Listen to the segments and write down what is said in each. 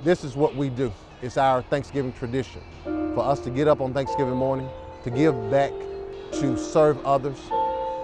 This is what we do. It's our Thanksgiving tradition. For us to get up on Thanksgiving morning, to give back, to serve others,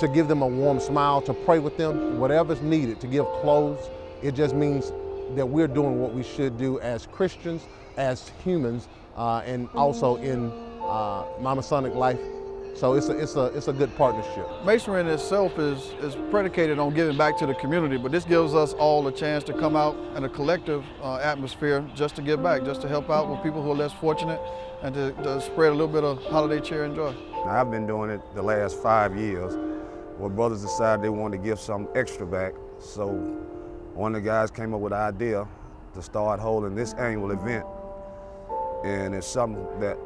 to give them a warm smile, to pray with them, whatever's needed, to give clothes. It just means that we're doing what we should do as Christians, as humans, and also in Masonic life. So it's a good partnership. Masonry in itself is predicated on giving back to the community, but this gives us all a chance to come out in a collective atmosphere just to give back, just to help out with people who are less fortunate and to spread a little bit of holiday cheer and joy. I've been doing it the last 5 years. Well, brothers decided they wanted to give some extra back, so one of the guys came up with the idea to start holding this annual event, and it's something that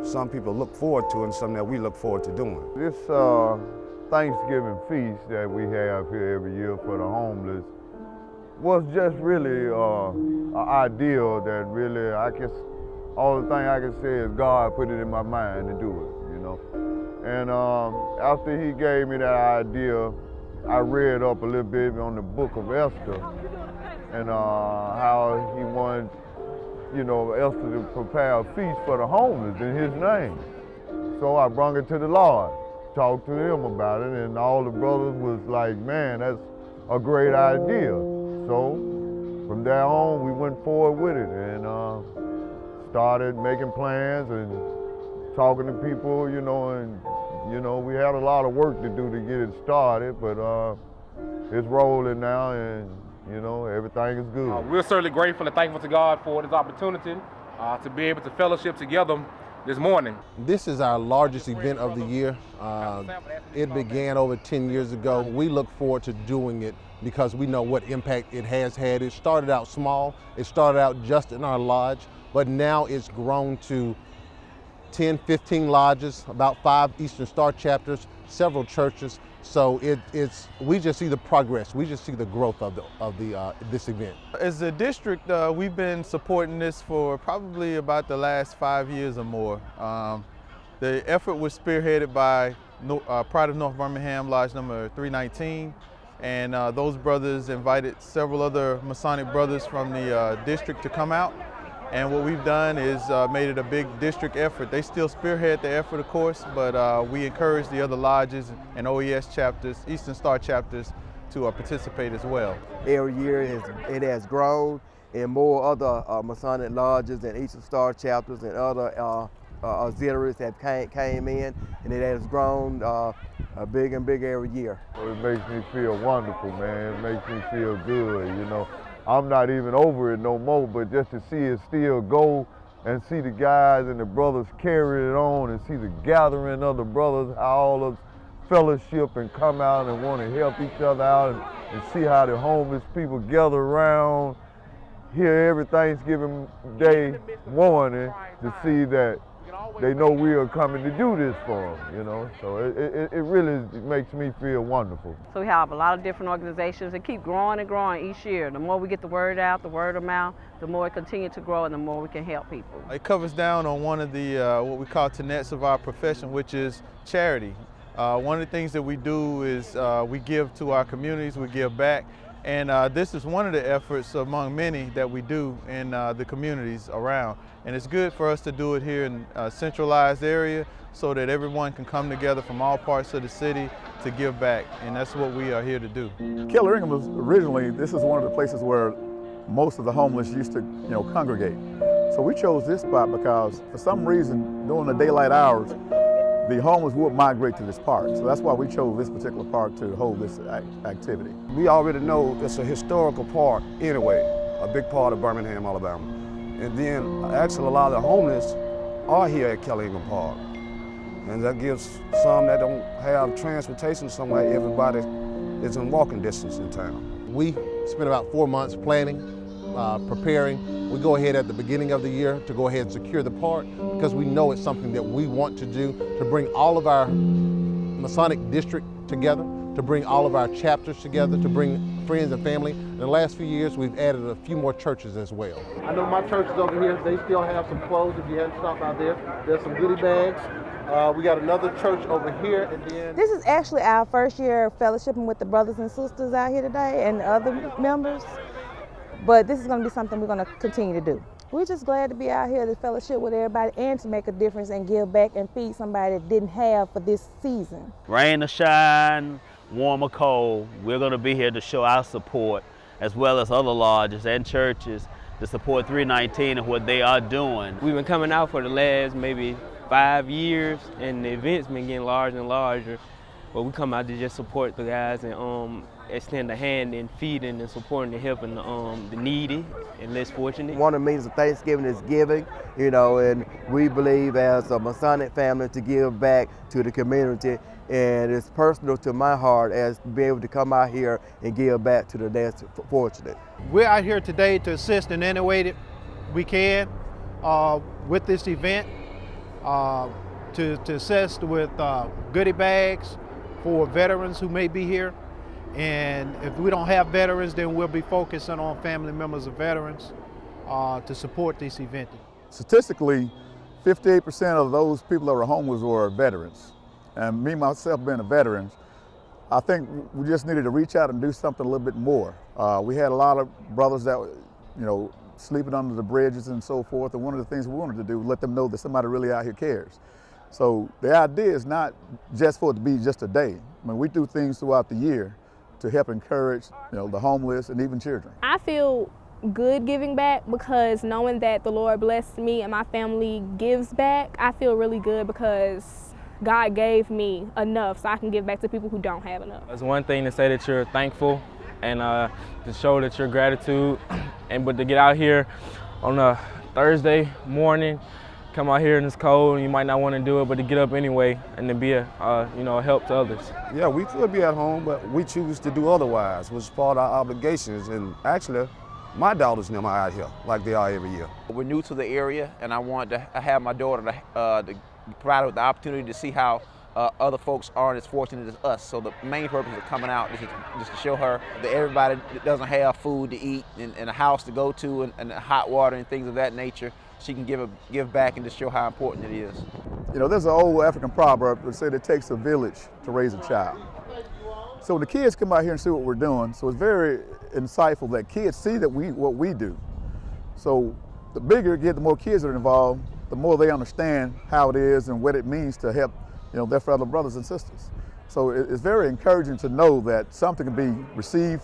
some people look forward to and something that we look forward to doing. This Thanksgiving feast that we have here every year for the homeless was just really an ideal that really, all the thing I can say is God put it in my mind to do it, you know. And after he gave me that idea, I read up a little bit on the book of Esther and how he wanted, you know, Esther to prepare a feast for the homeless in his name. So I brought it to the Lord, talked to him about it, and all the brothers was like, man, that's a great idea. So from there on, we went forward with it and started making plans and talking to people, you know, and we had a lot of work to do to get it started, but it's rolling now, and you know, everything is good. We're certainly grateful and thankful to God for this opportunity to be able to fellowship together this morning. This is our largest event of the year. It began over 10 years ago. We look forward to doing it because we know what impact it has had. It started out small. It started out just in our lodge, but now it's grown to 10, 15 lodges, about 5 Eastern Star chapters, several churches. So we just see the progress. We just see the growth of this event. As a district, we've been supporting this for probably about the last 5 years or more. The effort was spearheaded by Pride of North Birmingham, Lodge number 319, and those brothers invited several other Masonic brothers from the district to come out. And what we've done is made it a big district effort. They still spearhead the effort, of course, but we encourage the other lodges and OES chapters, Eastern Star chapters, to participate as well. Every year it has grown, and more other Masonic lodges and Eastern Star chapters and other auxiliaries have came in, and it has grown big and big every year. It makes me feel wonderful, man. It makes me feel good, you know. I'm not even over it no more, but just to see it still go and see the guys and the brothers carry it on and see the gathering of the brothers, how all of fellowship and come out and want to help each other out and see how the homeless people gather around here every Thanksgiving Day morning to see that they know we are coming to do this for them, you know. So it really makes me feel wonderful. So we have a lot of different organizations that keep growing and growing each year. The more we get the word out, the word of mouth, the more it continues to grow and the more we can help people. It covers down on one of the what we call tenets of our profession, which is charity. One of the things that we do is we give to our communities, we give back. And this is one of the efforts among many that we do in the communities around. And it's good for us to do it here in a centralized area so that everyone can come together from all parts of the city to give back. And that's what we are here to do. Kelleringham was originally, this is one of the places where most of the homeless used to, congregate. So we chose this spot because for some reason during the daylight hours, the homeless would migrate to this park. So that's why we chose this particular park to hold this activity. We already know it's a historical park anyway, a big part of Birmingham, Alabama. And then actually a lot of the homeless are here at Kelleringham Park. And that gives some that don't have transportation somewhere, everybody is in walking distance in town. We spent about 4 months planning, preparing. We go ahead at the beginning of the year to go ahead and secure the park because we know it's something that we want to do to bring all of our Masonic district together, to bring all of our chapters together, to bring friends and family. In the last few years, we've added a few more churches as well. I know my church is over here. They still have some clothes if you hadn't stopped out there. There's some goodie bags. We got another church over here, and then... This is actually our first year fellowshipping with the brothers and sisters out here today and other members. but this is going to be something we're going to continue to do. We're just glad to be out here to fellowship with everybody and to make a difference and give back and feed somebody that didn't have for this season. Rain or shine, warm or cold, we're going to be here to show our support, as well as other lodges and churches, to support 319 and what they are doing. We've been coming out for the last maybe 5 years, and the event's been getting larger and larger. But we come out to just support the guys and extend a hand in feeding and supporting and helping the needy and less fortunate. One of the means of Thanksgiving is giving, and we believe as a Masonic family to give back to the community, and it's personal to my heart as to be able to come out here and give back to the less fortunate. We're out here today to assist in any way that we can with this event, to assist with goodie bags for veterans who may be here. And if we don't have veterans, then we'll be focusing on family members of veterans to support this event. Statistically, 58% of those people that were homeless were veterans. And me, myself, being a veteran, I think we just needed to reach out and do something a little bit more. We had a lot of brothers that, sleeping under the bridges and so forth. And one of the things we wanted to do was let them know that somebody really out here cares. So the idea is not just for it to be just a day. I mean, we do things throughout the year to help encourage, the homeless and even children. I feel good giving back because knowing that the Lord blessed me and my family gives back, I feel really good because God gave me enough so I can give back to people who don't have enough. It's one thing to say that you're thankful and to show that your gratitude, but to get out here on a Thursday morning, come out here and it's cold and you might not want to do it, but to get up anyway and to be a help to others. Yeah, we could be at home, but we choose to do otherwise, which is part of our obligations. And actually, my daughters and them are out here like they are every year. We're new to the area, and I want to have my daughter to provide her with the opportunity to see how other folks aren't as fortunate as us. So the main purpose of coming out is just to show her that everybody that doesn't have food to eat and a house to go to and hot water and things of that nature, she can give back and just show how important it is. There's an old African proverb that said it takes a village to raise a child. So when the kids come out here and see what we're doing, so it's very insightful that kids see that what we do. So the bigger it gets, the more kids are involved, the more they understand how it is and what it means to help their fellow brothers and sisters. So it's very encouraging to know that something can be received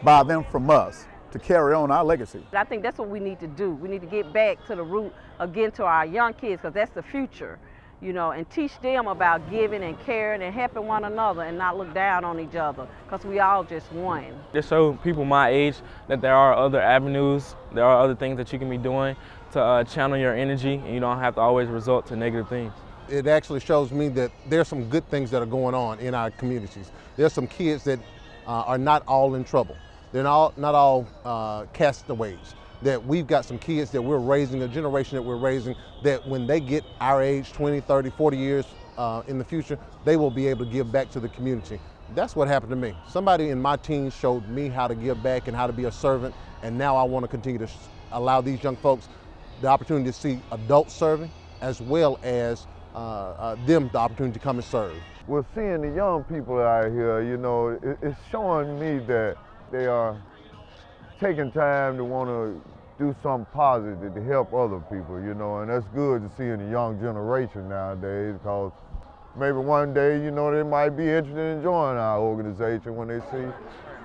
by them from us to carry on our legacy. I think that's what we need to do. We need to get back to the root again to our young kids, because that's the future, and teach them about giving and caring and helping one another and not look down on each other, because we all just one. Just show people my age that there are other avenues, there are other things that you can be doing to channel your energy, and you don't have to always resort to negative things. It actually shows me that there's some good things that are going on in our communities. There's some kids that are not all in trouble. They're not all castaways. That we've got some kids that we're raising, a generation that we're raising, that when they get our age, 20, 30, 40 years in the future, they will be able to give back to the community. That's what happened to me. Somebody in my teens showed me how to give back and how to be a servant, and now I want to continue to allow these young folks the opportunity to see adults serving, as well as them the opportunity to come and serve. Well, seeing the young people out here, it's showing me that they are taking time to want to do something positive to help other people, and that's good to see in the young generation nowadays, because maybe one day, they might be interested in joining our organization when they see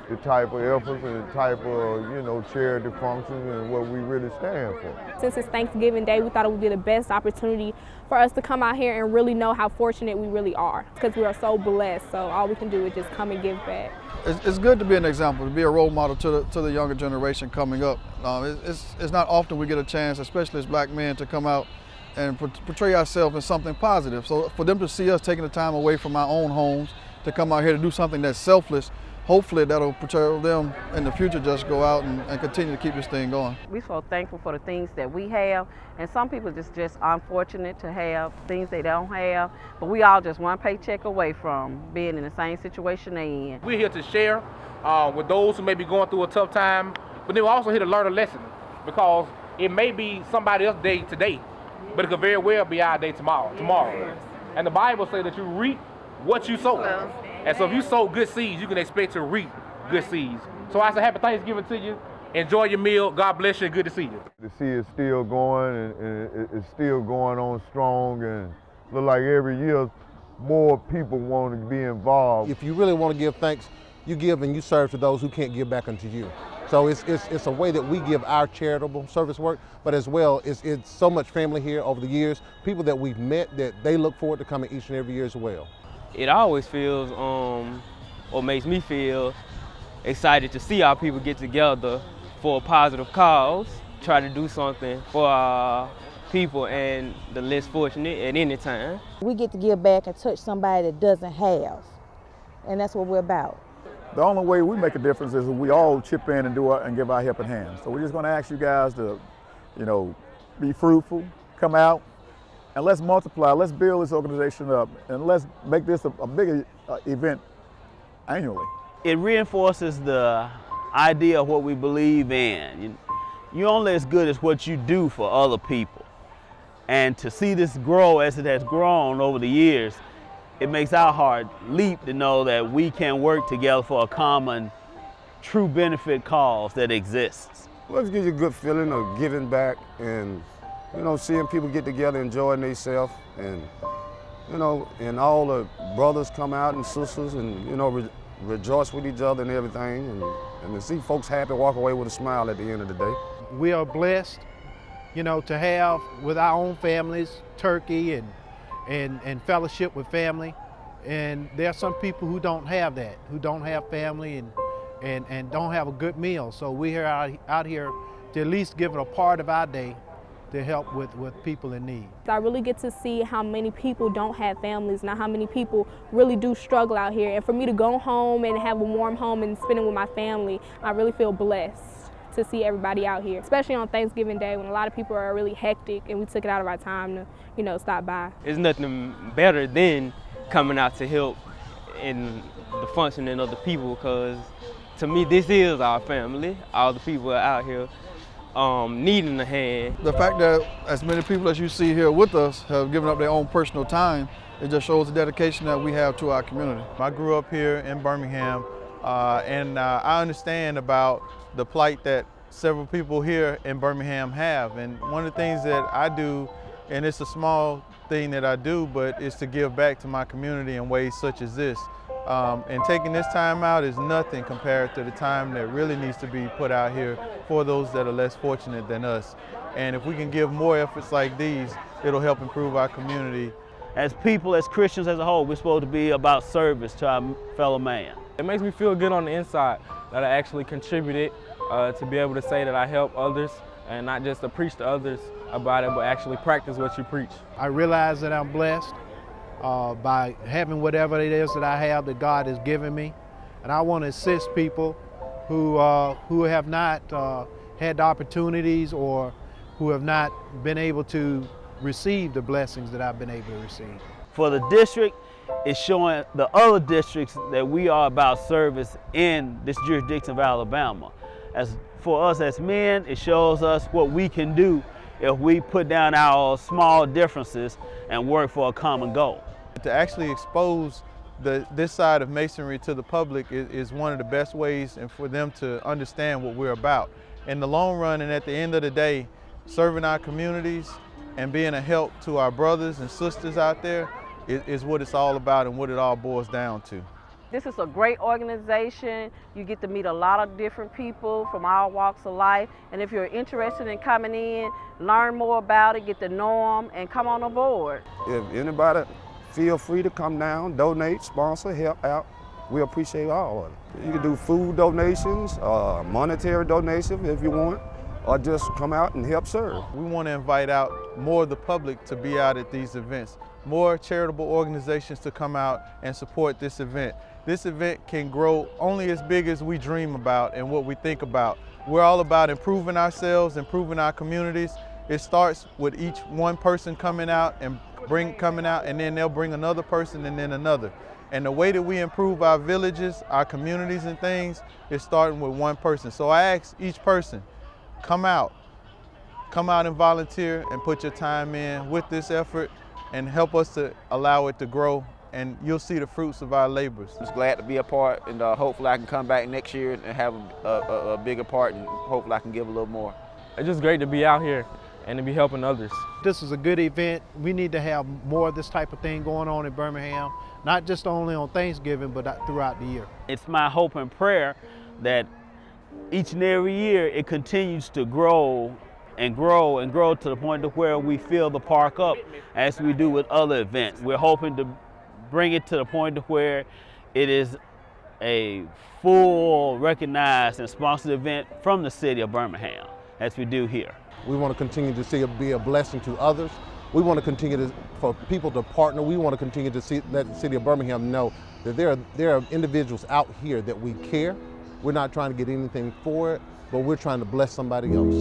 the type of efforts and the type of, charity functions and what we really stand for. Since it's Thanksgiving Day, we thought it would be the best opportunity for us to come out here and really know how fortunate we really are, because we are so blessed. So all we can do is just come and give back. It's good to be an example, to be a role model to the younger generation coming up. It's not often we get a chance, especially as black men, to come out and portray ourselves in something positive. So for them to see us taking the time away from our own homes to come out here to do something that's selfless, hopefully that'll portray them in the future just go out and continue to keep this thing going. We're so thankful for the things that we have, and some people just unfortunate to have things they don't have, but we all just one paycheck away from being in the same situation they're in. We're here to share with those who may be going through a tough time, but then we're also here to learn a lesson, because it may be somebody else's day today, but it could very well be our day tomorrow. And the Bible says that you reap what you sow. And so if you sow good seeds, you can expect to reap good seeds. So I say happy Thanksgiving to you. Enjoy your meal. God bless you. Good to see you. To see it's still going and it's still going on strong, and look like every year more people want to be involved. If you really want to give thanks, you give and you serve to those who can't give back unto you. So it's a way that we give our charitable service work, but as well, it's so much family here over the years, people that we've met that they look forward to coming each and every year as well. It always feels, or makes me feel excited to see our people get together for a positive cause, try to do something for our people and the less fortunate at any time. We get to give back and touch somebody that doesn't have, and that's what we're about. The only way we make a difference is if we all chip in and and give our helping hand. So we're just going to ask you guys to, be fruitful, come out, and let's multiply. Let's build this organization up, and let's make this a bigger event annually. It reinforces the idea of what we believe in. You're only as good as what you do for other people. And to see this grow as it has grown over the years, it makes our heart leap to know that we can work together for a common, true benefit cause that exists. Well, it gives you a good feeling of giving back and, seeing people get together, enjoying themselves, and, and all the brothers come out and sisters and, rejoice with each other and everything, and to see folks happy, walk away with a smile at the end of the day. We are blessed, to have with our own families turkey and fellowship with family. And there are some people who don't have that, who don't have family and don't have a good meal. So we are out here to at least give it a part of our day to help with people in need. I really get to see how many people don't have families, not how many people really do struggle out here. And for me to go home and have a warm home and spend it with my family, I really feel blessed to see everybody out here, especially on Thanksgiving Day when a lot of people are really hectic and we took it out of our time to, stop by. There's nothing better than coming out to help in the functioning of the people, because to me this is our family. All the people are out here needing a hand. The fact that as many people as you see here with us have given up their own personal time, it just shows the dedication that we have to our community. I grew up here in Birmingham, and I understand about the plight that several people here in Birmingham have. And one of the things that I do, and it's a small thing that I do, but it's to give back to my community in ways such as this. And taking this time out is nothing compared to the time that really needs to be put out here for those that are less fortunate than us. And if we can give more efforts like these, it'll help improve our community. As people, as Christians as a whole, we're supposed to be about service to our fellow man. It makes me feel good on the inside that I actually contributed to be able to say that I help others and not just to preach to others about it, but actually practice what you preach. I realize that I'm blessed by having whatever it is that I have that God has given me. And I want to assist people who have not had the opportunities or who have not been able to receive the blessings that I've been able to receive. For the district, it's showing the other districts that we are about service in this jurisdiction of Alabama. As for us as men, it shows us what we can do if we put down our small differences and work for a common goal. To actually expose this side of Masonry to the public is one of the best ways and for them to understand what we're about. In the long run and at the end of the day, serving our communities and being a help to our brothers and sisters out there is what it's all about and what it all boils down to. This is a great organization. You get to meet a lot of different people from all walks of life. And if you're interested in coming in, learn more about it, get to know them, and come on aboard. If anybody feel free to come down, donate, sponsor, help out. We appreciate all of it. You can do food donations, monetary donations if you want, or just come out and help serve. We want to invite out more of the public to be out at these events, more charitable organizations to come out and support this event. This event can grow only as big as we dream about and what we think about. We're all about improving ourselves, improving our communities. It starts with each one person coming out, and then they'll bring another person and then another. And the way that we improve our villages, our communities and things, is starting with one person. So I ask each person, come out and volunteer and put your time in with this effort and help us to allow it to grow and you'll see the fruits of our labors. I'm just glad to be a part, and hopefully I can come back next year and have a bigger part, and hopefully I can give a little more. It's just great to be out here and to be helping others. This is a good event. We need to have more of this type of thing going on in Birmingham, not just only on Thanksgiving, but throughout the year. It's my hope and prayer that each and every year it continues to grow and grow and grow to the point to where we fill the park up as we do with other events. We're hoping to bring it to the point to where it is a full, recognized and sponsored event from the city of Birmingham, as we do here. We want to continue to see it be a blessing to others. We want to continue for people to partner. We want to continue to let the city of Birmingham know that there are individuals out here that we care. We're not trying to get anything for it, but we're trying to bless somebody else.